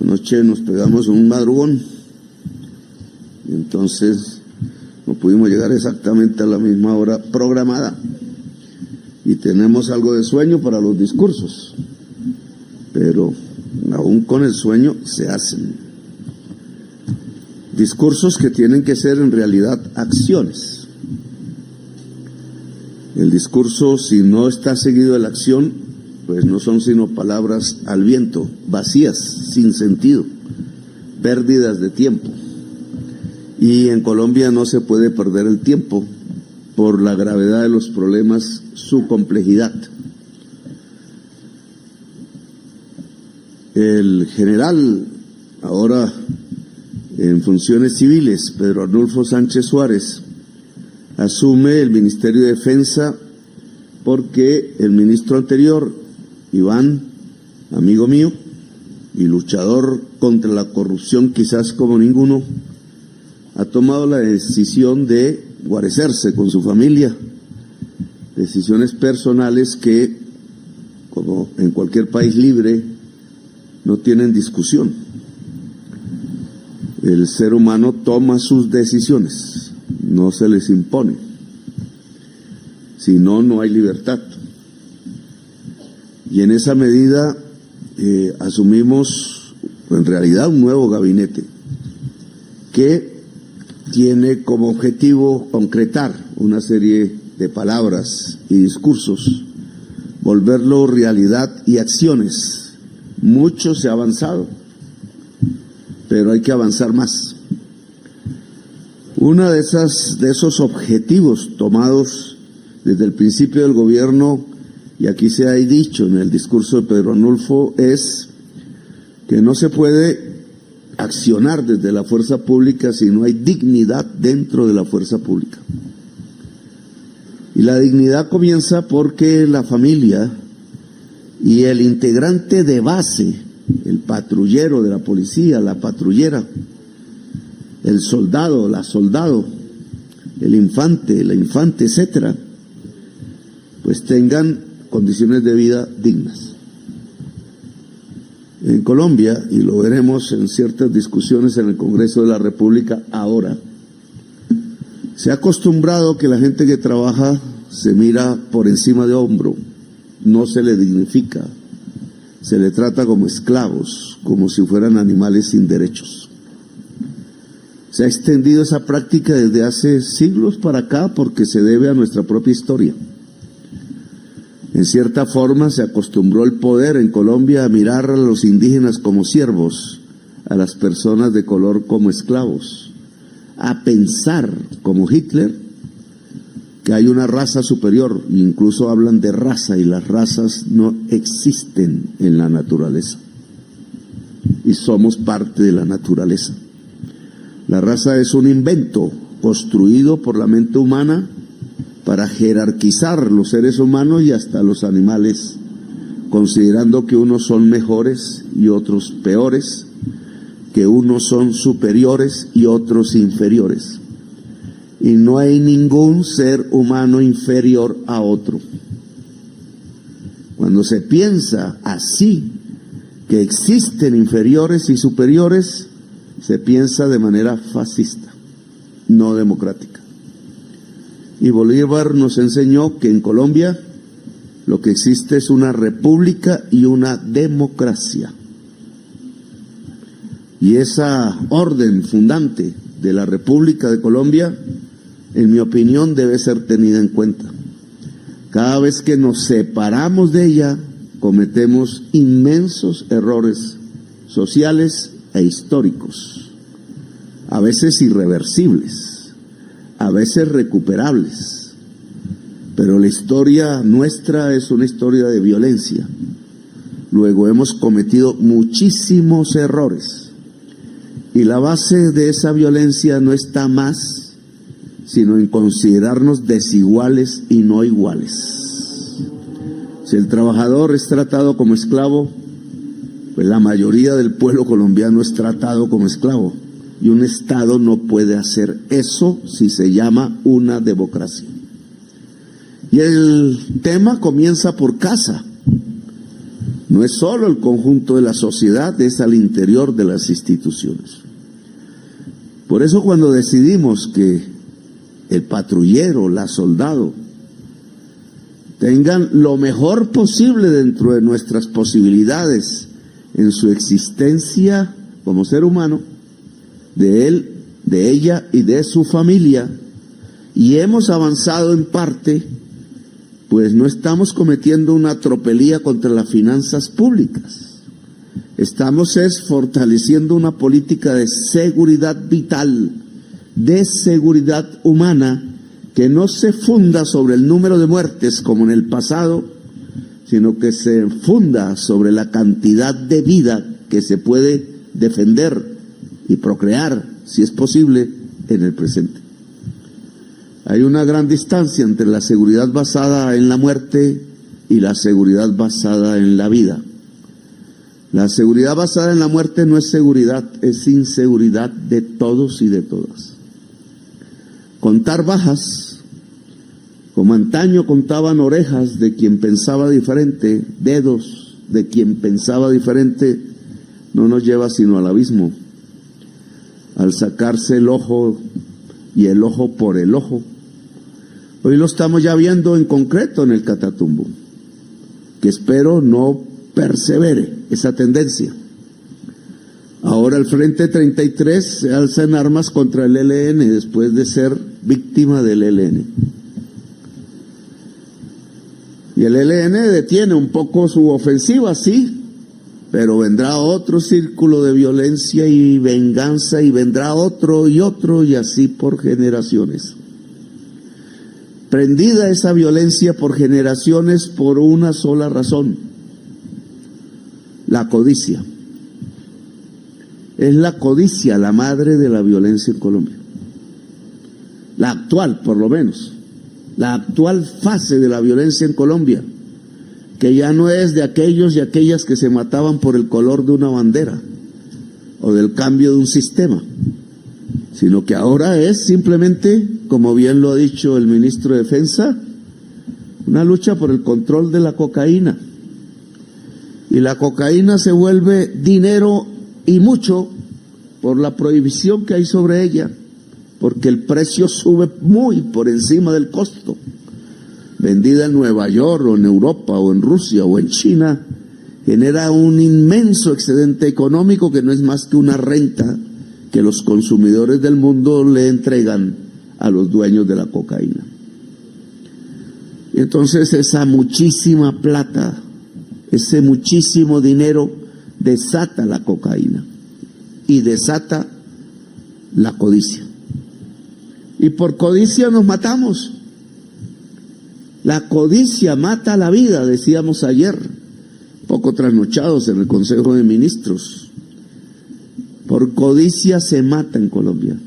Anoche nos pegamos un madrugón y entonces no pudimos llegar exactamente a la misma hora programada y tenemos algo de sueño para los discursos, pero aún con el sueño se hacen discursos que tienen que ser en realidad acciones. El discurso, si no está seguido de la acción, pues no son sino palabras al viento, vacías, sin sentido, pérdidas de tiempo. Y en Colombia no se puede perder el tiempo por la gravedad de los problemas, su complejidad. El general, ahora en funciones civiles, Pedro Arnulfo Sánchez Suárez, asume el Ministerio de Defensa porque el ministro anterior, Iván, amigo mío y luchador contra la corrupción quizás como ninguno, ha tomado la decisión de guarecerse con su familia, decisiones personales que, como en cualquier país libre, no tienen discusión. El ser humano toma sus decisiones, no se les impone, si no, no hay libertad. Y en esa medida asumimos en realidad un nuevo gabinete que tiene como objetivo concretar una serie de palabras y discursos, volverlo realidad y acciones. Mucho se ha avanzado, pero hay que avanzar más. Uno de esos objetivos tomados desde el principio del gobierno, y aquí se ha dicho en el discurso de Pedro Arnulfo, es que no se puede accionar desde la fuerza pública si no hay dignidad dentro de la fuerza pública. Y la dignidad comienza porque la familia y el integrante de base, el patrullero de la policía, la patrullera, el soldado, la soldado, el infante, la infante, etcétera, pues tengan condiciones de vida dignas. En Colombia, y lo veremos en ciertas discusiones en el Congreso de la República ahora, se ha acostumbrado que la gente que trabaja se mira por encima de hombro, no se le dignifica, se le trata como esclavos, como si fueran animales sin derechos. Se ha extendido esa práctica desde hace siglos para acá porque se debe a nuestra propia historia. En cierta forma se acostumbró el poder en Colombia a mirar a los indígenas como siervos, a las personas de color como esclavos, a pensar como Hitler que hay una raza superior, incluso hablan de raza y las razas no existen en la naturaleza y somos parte de la naturaleza. La raza es un invento construido por la mente humana para jerarquizar los seres humanos y hasta los animales, considerando que unos son mejores y otros peores, que unos son superiores y otros inferiores. Y no hay ningún ser humano inferior a otro. Cuando se piensa así, que existen inferiores y superiores, se piensa de manera fascista, no democrática. Y Bolívar nos enseñó que en Colombia lo que existe es una república y una democracia. Y esa orden fundante de la República de Colombia, en mi opinión, debe ser tenida en cuenta. Cada vez que nos separamos de ella, cometemos inmensos errores sociales e históricos, a veces irreversibles, a veces recuperables, pero la historia nuestra es una historia de violencia. Luego hemos cometido muchísimos errores y la base de esa violencia no está más sino en considerarnos desiguales y no iguales. Si el trabajador es tratado como esclavo, pues la mayoría del pueblo colombiano es tratado como esclavo. Y un Estado no puede hacer eso si se llama una democracia. Y el tema comienza por casa. No es solo el conjunto de la sociedad, es al interior de las instituciones. Por eso cuando decidimos que el patrullero, la soldado, tengan lo mejor posible dentro de nuestras posibilidades en su existencia como ser humano, de él, de ella y de su familia, y hemos avanzado en parte, pues no estamos cometiendo una tropelía contra las finanzas públicas. Estamos fortaleciendo una política de seguridad vital, de seguridad humana, que no se funda sobre el número de muertes como en el pasado, sino que se funda sobre la cantidad de vida que se puede defender y procrear, si es posible, en el presente. Hay una gran distancia entre la seguridad basada en la muerte y la seguridad basada en la vida. La seguridad basada en la muerte no es seguridad, es inseguridad de todos y de todas. Contar bajas, como antaño contaban orejas de quien pensaba diferente, dedos de quien pensaba diferente, no nos lleva sino al abismo. Al sacarse el ojo y el ojo por el ojo. Hoy lo estamos ya viendo en concreto en el Catatumbo, que espero no persevere esa tendencia. Ahora el Frente 33 se alza en armas contra el ELN después de ser víctima del ELN. Y el ELN detiene un poco su ofensiva, sí, pero vendrá otro círculo de violencia y venganza, y vendrá otro, y así por generaciones. Prendida esa violencia por generaciones por una sola razón: la codicia. Es la codicia la madre de la violencia en Colombia. La actual, por lo menos. La actual fase de la violencia en Colombia, que ya no es de aquellos y aquellas que se mataban por el color de una bandera o del cambio de un sistema, sino que ahora es simplemente, como bien lo ha dicho el ministro de Defensa, una lucha por el control de la cocaína. Y la cocaína se vuelve dinero y mucho por la prohibición que hay sobre ella, porque el precio sube muy por encima del costo. Vendida en Nueva York o en Europa o en Rusia o en China, genera un inmenso excedente económico que no es más que una renta que los consumidores del mundo le entregan a los dueños de la cocaína. Y entonces esa muchísima plata, ese muchísimo dinero desata la cocaína y desata la codicia. Y por codicia nos matamos. La codicia mata la vida, decíamos ayer, poco trasnochados en el Consejo de Ministros. Por codicia se mata en Colombia.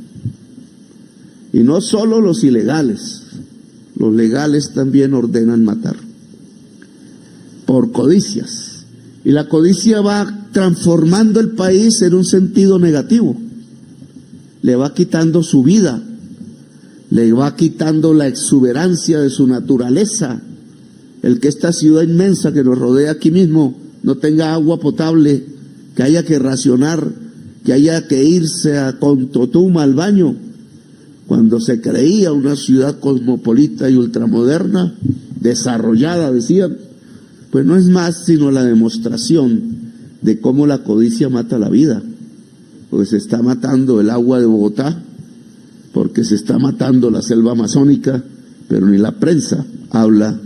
Y no solo los ilegales, los legales también ordenan matar. Por codicias. Y la codicia va transformando el país en un sentido negativo. Le va quitando su vida, le va quitando la exuberancia de su naturaleza. El que esta ciudad inmensa que nos rodea aquí mismo no tenga agua potable, que haya que racionar, que haya que irse a Contotuma al baño, cuando se creía una ciudad cosmopolita y ultramoderna, desarrollada, decían, pues no es más sino la demostración de cómo la codicia mata la vida. Pues se está matando el agua de Bogotá, porque se está matando la selva amazónica, pero ni la prensa habla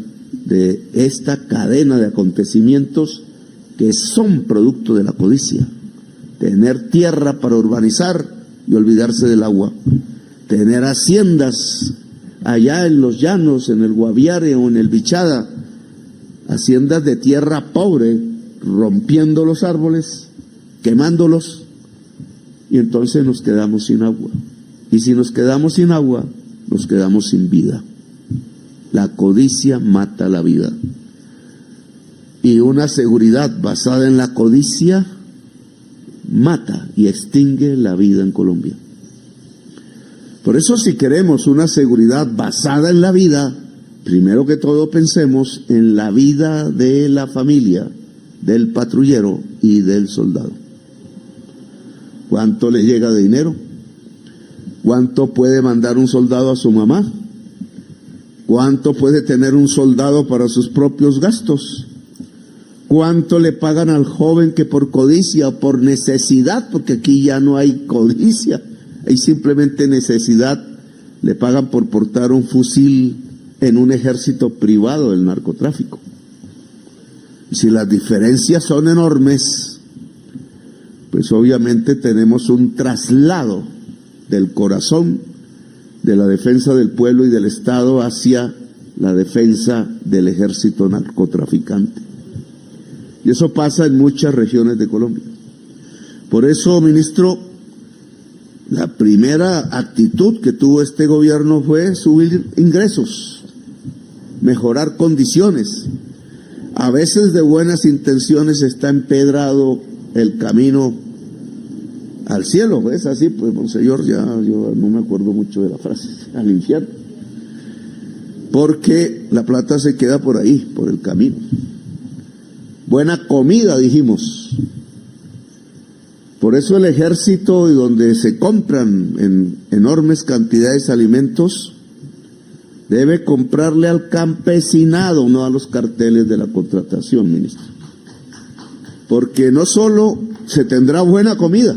de esta cadena de acontecimientos que son producto de la codicia. Tener tierra para urbanizar y olvidarse del agua. Tener haciendas allá en los llanos, en el Guaviare o en el Bichada, haciendas de tierra pobre, rompiendo los árboles, quemándolos, y entonces nos quedamos sin agua. Y si nos quedamos sin agua, nos quedamos sin vida. La codicia mata la vida. Y una seguridad basada en la codicia mata y extingue la vida en Colombia. Por eso, si queremos una seguridad basada en la vida, primero que todo pensemos en la vida de la familia, del patrullero y del soldado. ¿Cuánto le llega de dinero? ¿Cuánto puede mandar un soldado a su mamá? ¿Cuánto puede tener un soldado para sus propios gastos? ¿Cuánto le pagan al joven que por codicia o por necesidad, porque aquí ya no hay codicia, hay simplemente necesidad, le pagan por portar un fusil en un ejército privado del narcotráfico? Si las diferencias son enormes, pues obviamente tenemos un traslado del corazón de la defensa del pueblo y del Estado hacia la defensa del ejército narcotraficante. Y eso pasa en muchas regiones de Colombia. Por eso, ministro, la primera actitud que tuvo este gobierno fue subir ingresos, mejorar condiciones. A veces de buenas intenciones está empedrado el camino al cielo, ¿es así? Pues, monseñor, ya yo no me acuerdo mucho de la frase, al infierno. Porque la plata se queda por ahí, por el camino. Buena comida, dijimos. Por eso el ejército, y donde se compran en enormes cantidades de alimentos, debe comprarle al campesinado, no a los carteles de la contratación, ministro. Porque no solo se tendrá buena comida,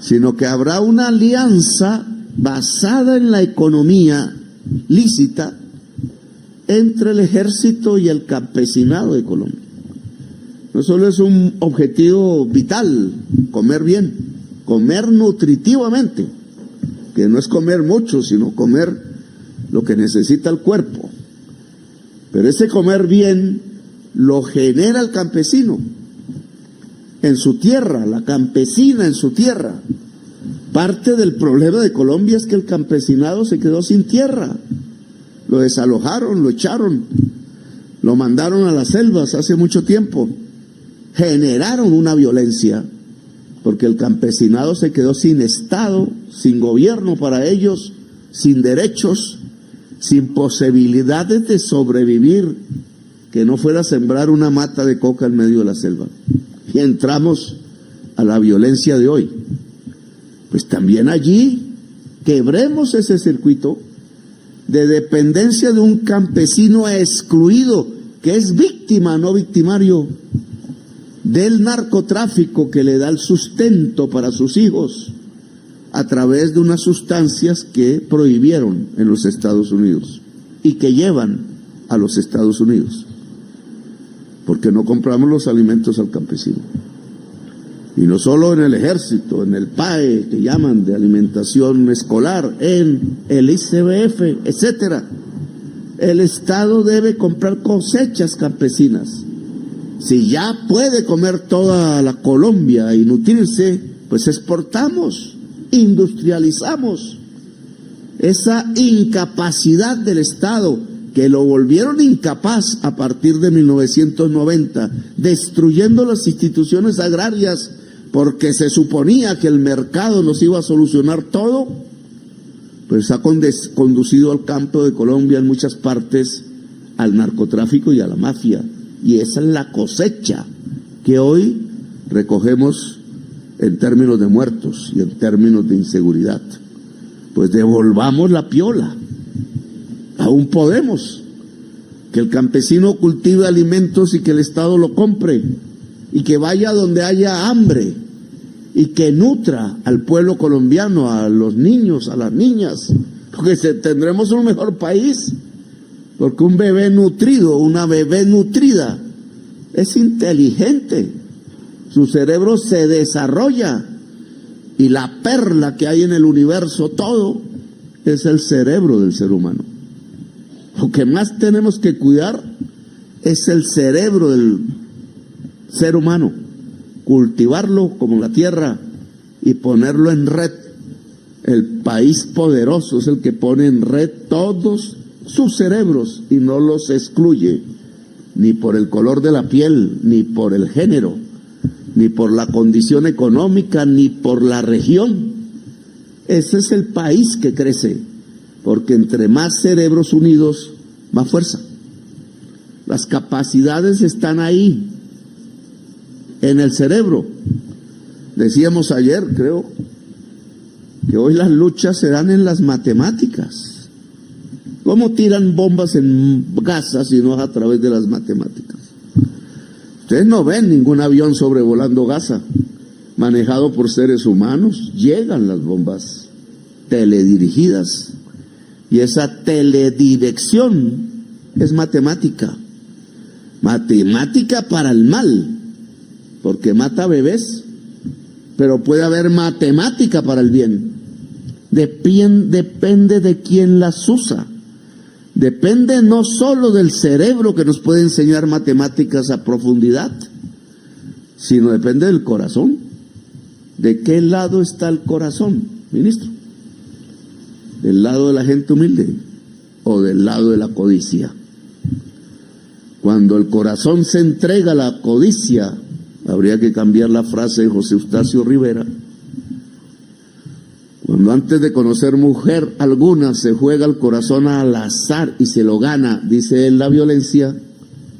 sino que habrá una alianza basada en la economía lícita entre el ejército y el campesinado de Colombia. No solo es un objetivo vital, comer bien, comer nutritivamente, que no es comer mucho, sino comer lo que necesita el cuerpo. Pero ese comer bien lo genera el campesino en su tierra, la campesina en su tierra. Parte del problema de Colombia es que el campesinado se quedó sin tierra. Lo desalojaron, lo echaron, lo mandaron a las selvas hace mucho tiempo. Generaron una violencia, porque el campesinado se quedó sin Estado, sin gobierno para ellos, sin derechos, sin posibilidades de sobrevivir, que no fuera a sembrar una mata de coca en medio de la selva. Y entramos a la violencia de hoy. Pues también allí quebremos ese circuito de dependencia de un campesino excluido, que es víctima, no victimario, del narcotráfico que le da el sustento para sus hijos a través de unas sustancias que prohibieron en los Estados Unidos y que llevan a los Estados Unidos, porque no compramos los alimentos al campesino. Y no solo en el ejército, en el PAE, que llaman de alimentación escolar, en el ICBF, etcétera. El Estado debe comprar cosechas campesinas. Si ya puede comer toda la Colombia y nutrirse, pues exportamos, industrializamos. Esa incapacidad del Estado, que lo volvieron incapaz a partir de 1990, destruyendo las instituciones agrarias, porque se suponía que el mercado nos iba a solucionar todo, pues ha conducido al campo de Colombia en muchas partes al narcotráfico y a la mafia. Y esa es la cosecha que hoy recogemos en términos de muertos y en términos de inseguridad. Pues devolvamos la piola. Aún podemos. Que el campesino cultive alimentos y que el Estado lo compre. Y que vaya donde haya hambre. Y que nutra al pueblo colombiano, a los niños, a las niñas. Porque tendremos un mejor país. Porque un bebé nutrido, una bebé nutrida, es inteligente. Su cerebro se desarrolla. Y la perla que hay en el universo todo es el cerebro del ser humano. Lo que más tenemos que cuidar es el cerebro del ser humano. Cultivarlo como la tierra y ponerlo en red. El país poderoso es el que pone en red todos sus cerebros y no los excluye, ni por el color de la piel, ni por el género, ni por la condición económica, ni por la región. Ese es el país que crece, porque entre más cerebros unidos, más fuerza. Las capacidades están ahí, en el cerebro. Decíamos ayer, creo, que hoy las luchas se dan en las matemáticas. ¿Cómo tiran bombas en Gaza si no es a través de las matemáticas? Ustedes no ven ningún avión sobrevolando Gaza, manejado por seres humanos. Llegan las bombas teledirigidas. Y esa teledirección es matemática. Matemática para el mal, porque mata bebés. Pero puede haber matemática para el bien. Depende de quién las usa. Depende no solo del cerebro que nos puede enseñar matemáticas a profundidad, sino depende del corazón. ¿De qué lado está el corazón, ministro? ¿Del lado de la gente humilde o del lado de la codicia? Cuando el corazón se entrega a la codicia, habría que cambiar la frase de José Eustacio Rivera. Cuando antes de conocer mujer alguna se juega el corazón al azar y se lo gana, dice él, la violencia,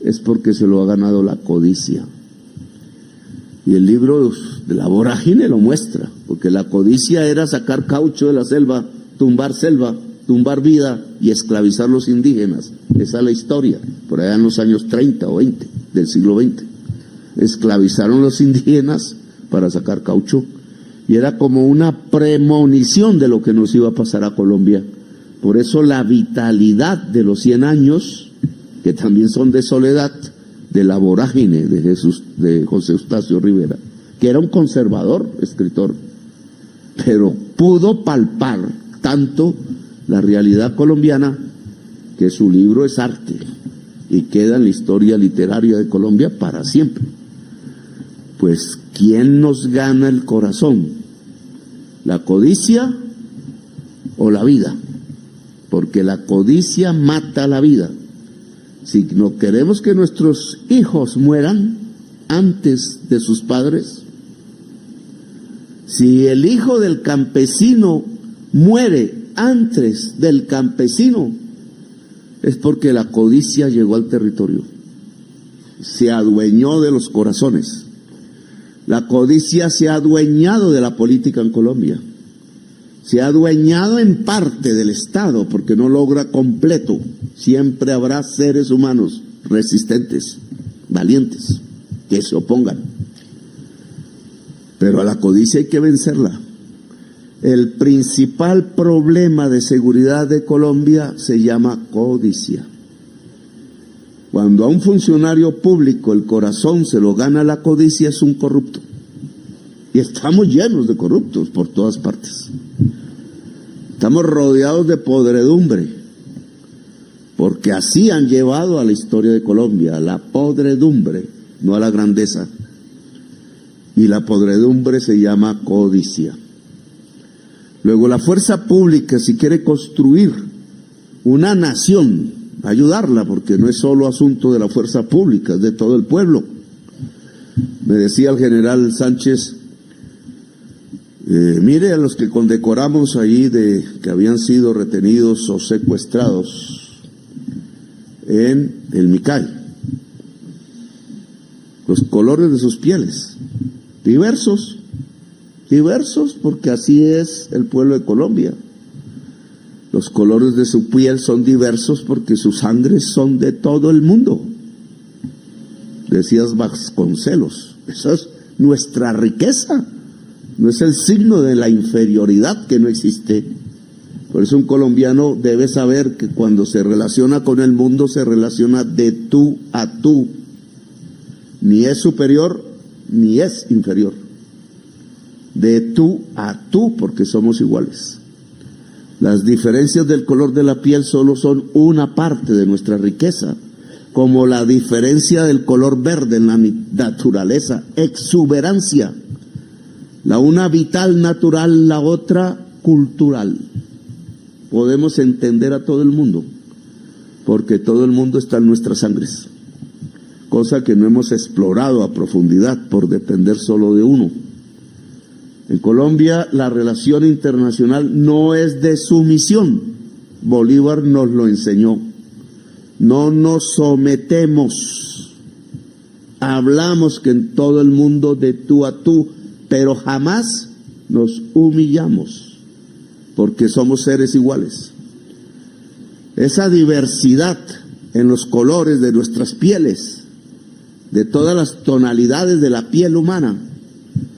es porque se lo ha ganado la codicia. Y el libro de la vorágine lo muestra, porque la codicia era sacar caucho de la selva, tumbar vida y esclavizar los indígenas. Esa es la historia, por allá en los años 30 o 20 del siglo XX. Esclavizaron los indígenas para sacar caucho. Y era como una premonición de lo que nos iba a pasar a Colombia. Por eso la vitalidad de los 100 años, que también son de soledad, de la vorágine de José Eustacio Rivera, que era un conservador escritor, pero pudo palpar tanto la realidad colombiana que su libro es arte y queda en la historia literaria de Colombia para siempre. Pues, ¿quién nos gana el corazón? ¿La codicia o la vida? Porque la codicia mata la vida. Si no queremos que nuestros hijos mueran antes de sus padres, si el hijo del campesino muere antes del campesino, es porque la codicia llegó al territorio, se adueñó de los corazones. La codicia se ha adueñado de la política en Colombia, se ha adueñado en parte del Estado porque no logra completo. Siempre habrá seres humanos resistentes, valientes, que se opongan. Pero a la codicia hay que vencerla. El principal problema de seguridad de Colombia se llama codicia. Cuando a un funcionario público el corazón se lo gana la codicia, es un corrupto. Y estamos llenos de corruptos por todas partes. Estamos rodeados de podredumbre, porque así han llevado a la historia de Colombia, a la podredumbre, no a la grandeza. Y la podredumbre se llama codicia. Luego la fuerza pública, si quiere construir una nación, ayudarla, porque no es solo asunto de la fuerza pública, es de todo el pueblo. Me decía el general Sánchez, mire a los que condecoramos allí que habían sido retenidos o secuestrados en el Micay. Los colores de sus pieles, diversos, porque así es el pueblo de Colombia. Los colores de su piel son diversos porque sus sangres son de todo el mundo. Decías Vasconcelos, eso es nuestra riqueza, no es el signo de la inferioridad que no existe. Por eso un colombiano debe saber que cuando se relaciona con el mundo se relaciona de tú a tú. Ni es superior ni es inferior. De tú a tú, porque somos iguales. Las diferencias del color de la piel solo son una parte de nuestra riqueza, como la diferencia del color verde en la naturaleza, exuberancia. La una vital, natural, la otra cultural. Podemos entender a todo el mundo, porque todo el mundo está en nuestras sangres, cosa que no hemos explorado a profundidad por depender solo de uno. En Colombia la relación internacional no es de sumisión. Bolívar nos lo enseñó. No nos sometemos, hablamos que en todo el mundo de tú a tú, pero jamás nos humillamos, porque somos seres iguales. Esa diversidad en los colores de nuestras pieles, de todas las tonalidades de la piel humana,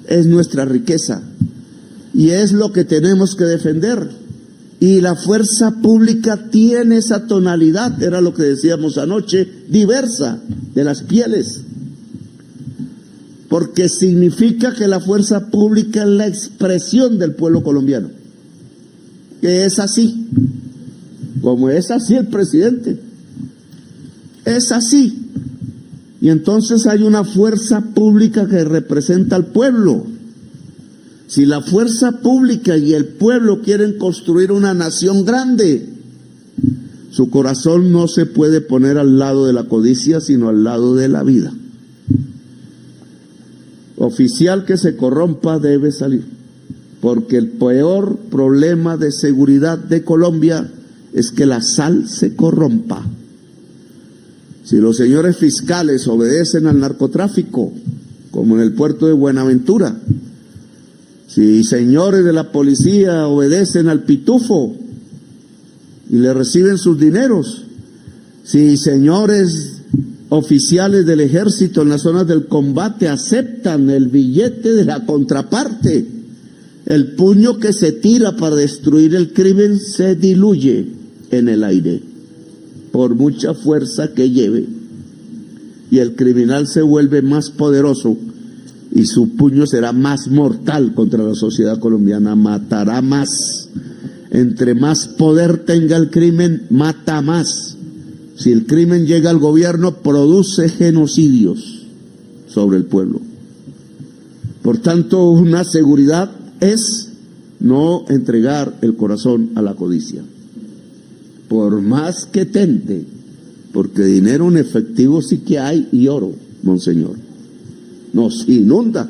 es nuestra riqueza y es lo que tenemos que defender. Y la fuerza pública tiene esa tonalidad, era lo que decíamos anoche, diversa de las pieles, porque significa que la fuerza pública es la expresión del pueblo colombiano, que es así, como es así el presidente, es así. Y entonces hay una fuerza pública que representa al pueblo. Si la fuerza pública y el pueblo quieren construir una nación grande, su corazón no se puede poner al lado de la codicia, sino al lado de la vida. Oficial que se corrompa debe salir, porque el peor problema de seguridad de Colombia es que la sal se corrompa. Si los señores fiscales obedecen al narcotráfico, como en el puerto de Buenaventura, si señores de la policía obedecen al pitufo y le reciben sus dineros, si señores oficiales del ejército en las zonas del combate aceptan el billete de la contraparte, el puño que se tira para destruir el crimen se diluye en el aire, por mucha fuerza que lleve, y el criminal se vuelve más poderoso y su puño será más mortal contra la sociedad colombiana, matará más. Entre más poder tenga el crimen, mata más. Si el crimen llega al gobierno, produce genocidios sobre el pueblo. Por tanto, una seguridad es no entregar el corazón a la codicia, por más que tente, porque dinero en efectivo sí que hay, y oro, monseñor, nos inunda.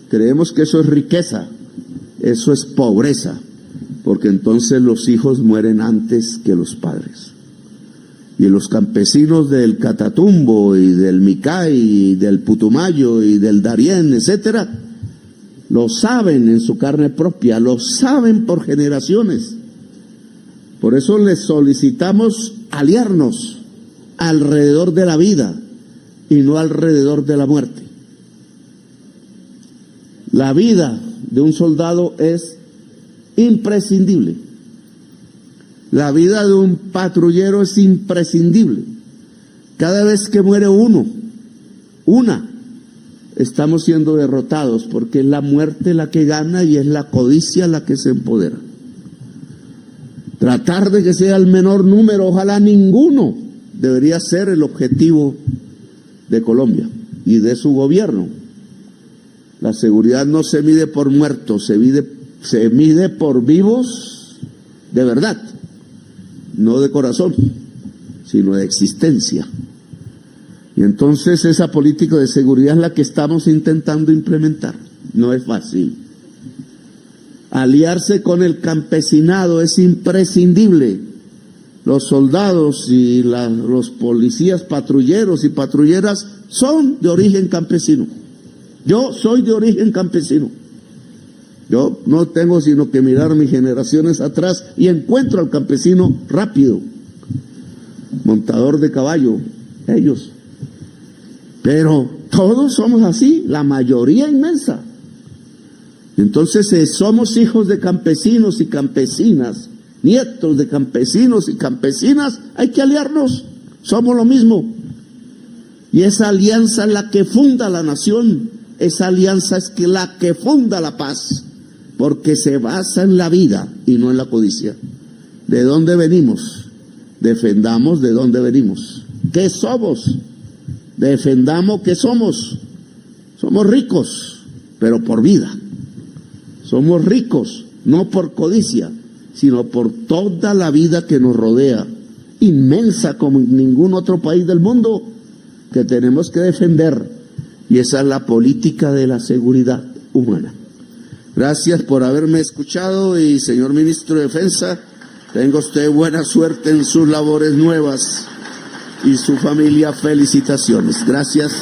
Creemos que eso es riqueza, eso es pobreza, porque entonces los hijos mueren antes que los padres. Y los campesinos del Catatumbo y del Micay y del Putumayo y del Darién, etcétera, lo saben en su carne propia, lo saben por generaciones. Por eso les solicitamos aliarnos alrededor de la vida y no alrededor de la muerte. La vida de un soldado es imprescindible. La vida de un patrullero es imprescindible. Cada vez que muere una, estamos siendo derrotados, porque es la muerte la que gana y es la codicia la que se empodera. Tratar de que sea el menor número, ojalá ninguno, debería ser el objetivo de Colombia y de su gobierno. La seguridad no se mide por muertos, se mide por vivos de verdad, no de corazón, sino de existencia. Y entonces esa política de seguridad es la que estamos intentando implementar. No es fácil. Aliarse con el campesinado es imprescindible. Los soldados y los policías patrulleros y patrulleras son de origen campesino. Yo soy de origen campesino. Yo no tengo sino que mirar mis generaciones atrás y encuentro al campesino rápido, montador de caballo, ellos. Pero todos somos así, la mayoría inmensa. Entonces somos hijos de campesinos y campesinas, nietos de campesinos y campesinas, hay que aliarnos, somos lo mismo. Y esa alianza es la que funda la nación, esa alianza es la que funda la paz, porque se basa en la vida y no en la codicia. ¿De dónde venimos? Defendamos de dónde venimos. ¿Qué somos? Defendamos qué somos. Somos ricos, pero por vida. Somos ricos, no por codicia, sino por toda la vida que nos rodea, inmensa como en ningún otro país del mundo, que tenemos que defender. Y esa es la política de la seguridad humana. Gracias por haberme escuchado y, señor ministro de Defensa, tenga usted buena suerte en sus labores nuevas y su familia, felicitaciones. Gracias.